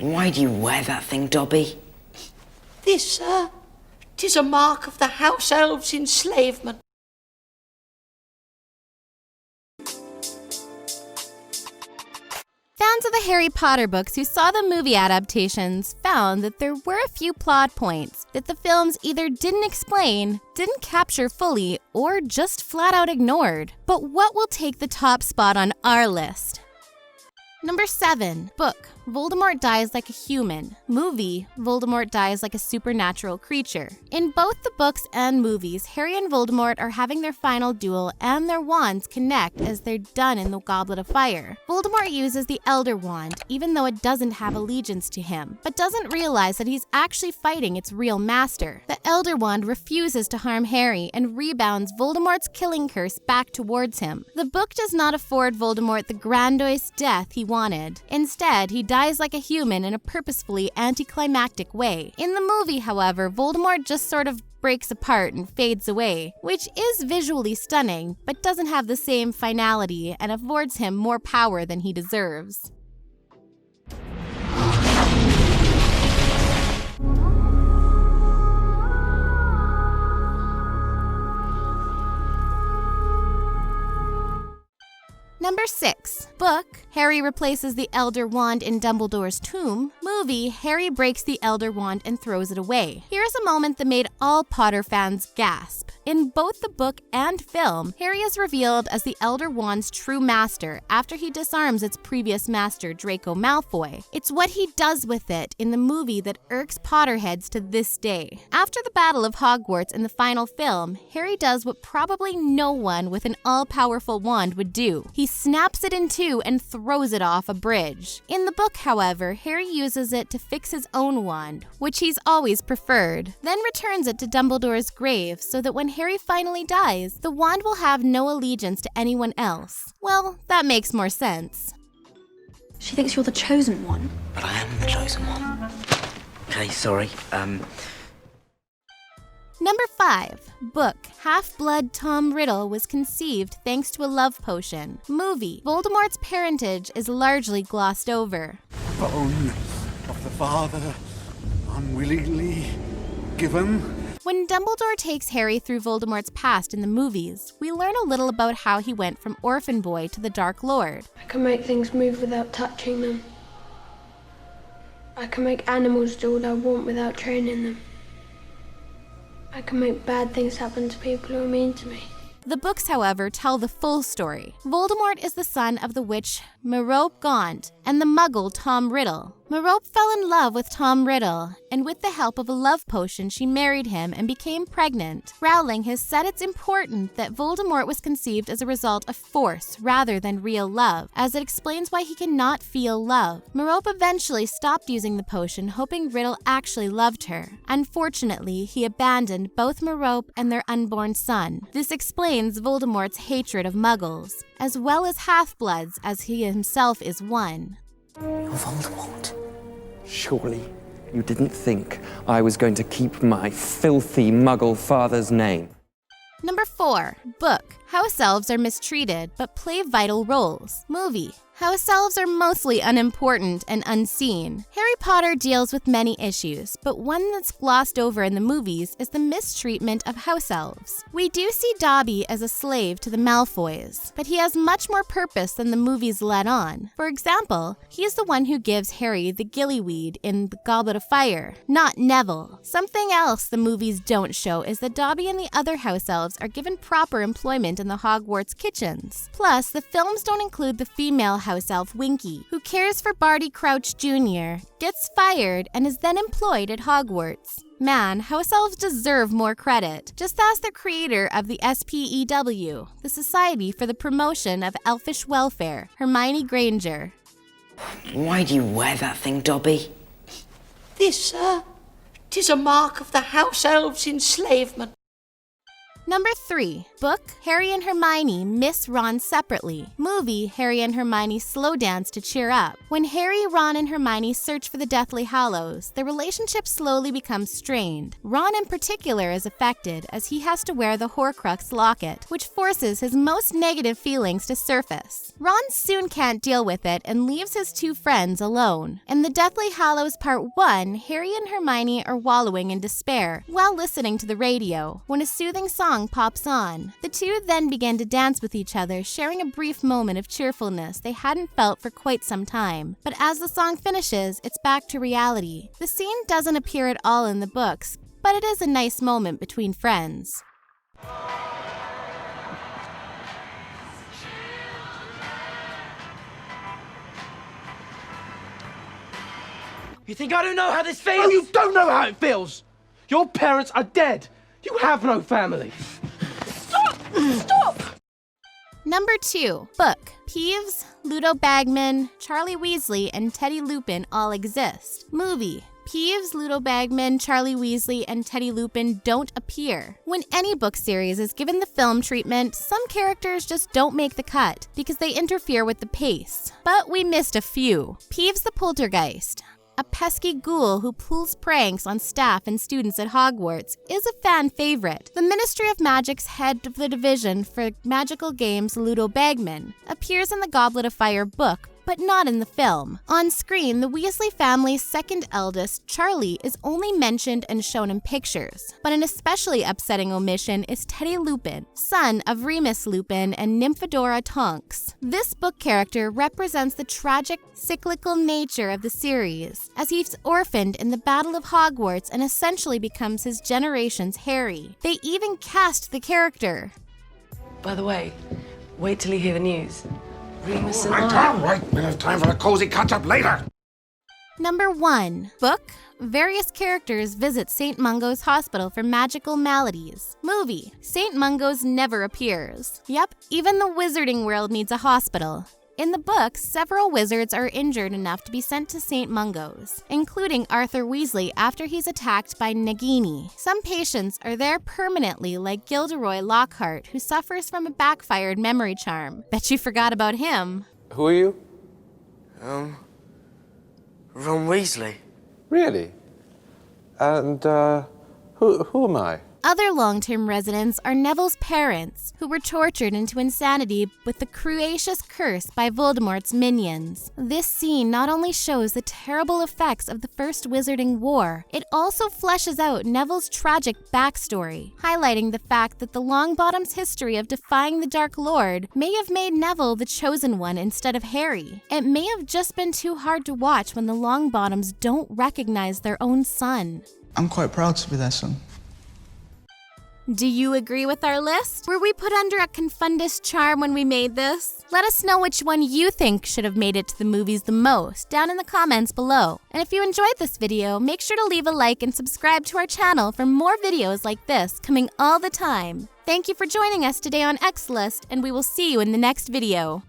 Why do you wear that thing, Dobby? This, sir, 'tis a mark of the house elves' enslavement. Fans of the Harry Potter books who saw the movie adaptations found that there were a few plot points that the films either didn't explain, didn't capture fully, or just flat out ignored. But what will take the top spot on our list? Number 7. Book. Voldemort dies like a human. Movie. Voldemort dies like a supernatural creature. In both the books and movies, Harry and Voldemort are having their final duel and their wands connect as they're done in the Goblet of Fire. Voldemort uses the Elder Wand, even though it doesn't have allegiance to him, but doesn't realize that he's actually fighting its real master. The Elder Wand refuses to harm Harry and rebounds Voldemort's killing curse back towards him. The book does not afford Voldemort the grandiose death he wanted. Instead, he dies like a human in a purposefully anticlimactic way. In the movie, however, Voldemort just sort of breaks apart and fades away, which is visually stunning, but doesn't have the same finality and affords him more power than he deserves. Number 6. Book. Harry replaces the Elder Wand in Dumbledore's tomb. Movie. Harry breaks the Elder Wand and throws it away. Here's a moment that made all Potter fans gasp. In both the book and film, Harry is revealed as the Elder Wand's true master after he disarms its previous master, Draco Malfoy. It's what he does with it in the movie that irks Potterheads to this day. After the Battle of Hogwarts in the final film, Harry does what probably no one with an all-powerful wand would do. He snaps it in two and throws it off a bridge. In the book, however, Harry uses it to fix his own wand, which he's always preferred, then returns it to Dumbledore's grave so that when Harry finally dies, the wand will have no allegiance to anyone else. Well, that makes more sense. She thinks you're the chosen one. But I am the chosen one. Okay, sorry. Number 5. Book. Half-Blood Tom Riddle was conceived thanks to a love potion. Movie. Voldemort's parentage is largely glossed over. Bone of the father unwillingly given. When Dumbledore takes Harry through Voldemort's past in the movies, we learn a little about how he went from orphan boy to the Dark Lord. I can make things move without touching them. I can make animals do what I want without training them. I can make bad things happen to people who are mean to me. The books, however, tell the full story. Voldemort is the son of the witch Merope Gaunt and the muggle Tom Riddle. Merope fell in love with Tom Riddle, and with the help of a love potion, she married him and became pregnant. Rowling has said it's important that Voldemort was conceived as a result of force rather than real love, as it explains why he cannot feel love. Merope eventually stopped using the potion, hoping Riddle actually loved her. Unfortunately, he abandoned both Merope and their unborn son. This explains Voldemort's hatred of muggles, as well as half-bloods, as he himself is one. You're Voldemort. Surely you didn't think I was going to keep my filthy muggle father's name. Number 4. Book. House elves are mistreated, but play vital roles. Movie. House elves are mostly unimportant and unseen. Harry Potter deals with many issues, but one that's glossed over in the movies is the mistreatment of house elves. We do see Dobby as a slave to the Malfoys, but he has much more purpose than the movies let on. For example, he is the one who gives Harry the gillyweed in the Goblet of Fire, not Neville. Something else the movies don't show is that Dobby and the other house elves are given proper employment in the Hogwarts kitchens. Plus, the films don't include the female house elf Winky, who cares for Barty Crouch Jr., gets fired, and is then employed at Hogwarts. Man, house elves deserve more credit. Just ask the creator of the SPEW, the Society for the Promotion of Elfish Welfare, Hermione Granger. Why do you wear that thing, Dobby? This, sir, 'tis a mark of the house elves' enslavement. Number 3. Book, Harry and Hermione miss Ron separately. Movie, Harry and Hermione slow dance to cheer up. When Harry, Ron, and Hermione search for the Deathly Hallows, their relationship slowly becomes strained. Ron in particular is affected as he has to wear the Horcrux locket, which forces his most negative feelings to surface. Ron soon can't deal with it and leaves his two friends alone. In the Deathly Hallows Part 1, Harry and Hermione are wallowing in despair while listening to the radio when a soothing song pops on. The two then begin to dance with each other, sharing a brief moment of cheerfulness they hadn't felt for quite some time. But as the song finishes, it's back to reality. The scene doesn't appear at all in the books, but it is a nice moment between friends. You think I don't know how this feels? No, you don't know how it feels! Your parents are dead! You have no family! Stop! Number 2. Book. Peeves, Ludo Bagman, Charlie Weasley, and Teddy Lupin all exist. Movie. Peeves, Ludo Bagman, Charlie Weasley, and Teddy Lupin don't appear. When any book series is given the film treatment, some characters just don't make the cut because they interfere with the pace. But we missed a few. Peeves the Poltergeist, a pesky ghoul who pulls pranks on staff and students at Hogwarts, is a fan favorite. The Ministry of Magic's head of the division for magical games, Ludo Bagman, appears in the Goblet of Fire book, but not in the film. On screen, the Weasley family's second eldest, Charlie, is only mentioned and shown in pictures. But an especially upsetting omission is Teddy Lupin, son of Remus Lupin and Nymphadora Tonks. This book character represents the tragic, cyclical nature of the series, as he's orphaned in the Battle of Hogwarts and essentially becomes his generation's Harry. They even cast the character. By the way, wait till you hear the news. Remus and All right, we'll have time for a cozy catch-up later. Number 1. Book. Various characters visit St. Mungo's Hospital for magical maladies. Movie. St. Mungo's never appears. Yep, even the wizarding world needs a hospital. In the book, several wizards are injured enough to be sent to St. Mungo's, including Arthur Weasley after he's attacked by Nagini. Some patients are there permanently, like Gilderoy Lockhart, who suffers from a backfired memory charm. Bet you forgot about him. Who are you? Ron Weasley. Really? And, who am I? Other long-term residents are Neville's parents, who were tortured into insanity with the Cruacious Curse by Voldemort's minions. This scene not only shows the terrible effects of the First Wizarding War, it also fleshes out Neville's tragic backstory, highlighting the fact that the Longbottoms' history of defying the Dark Lord may have made Neville the chosen one instead of Harry. It may have just been too hard to watch when the Longbottoms don't recognize their own son. I'm quite proud to be their son. Do you agree with our list? Were we put under a Confundus charm when we made this? Let us know which one you think should have made it to the movies the most down in the comments below. And if you enjoyed this video, make sure to leave a like and subscribe to our channel for more videos like this coming all the time. Thank you for joining us today on X-List, and we will see you in the next video.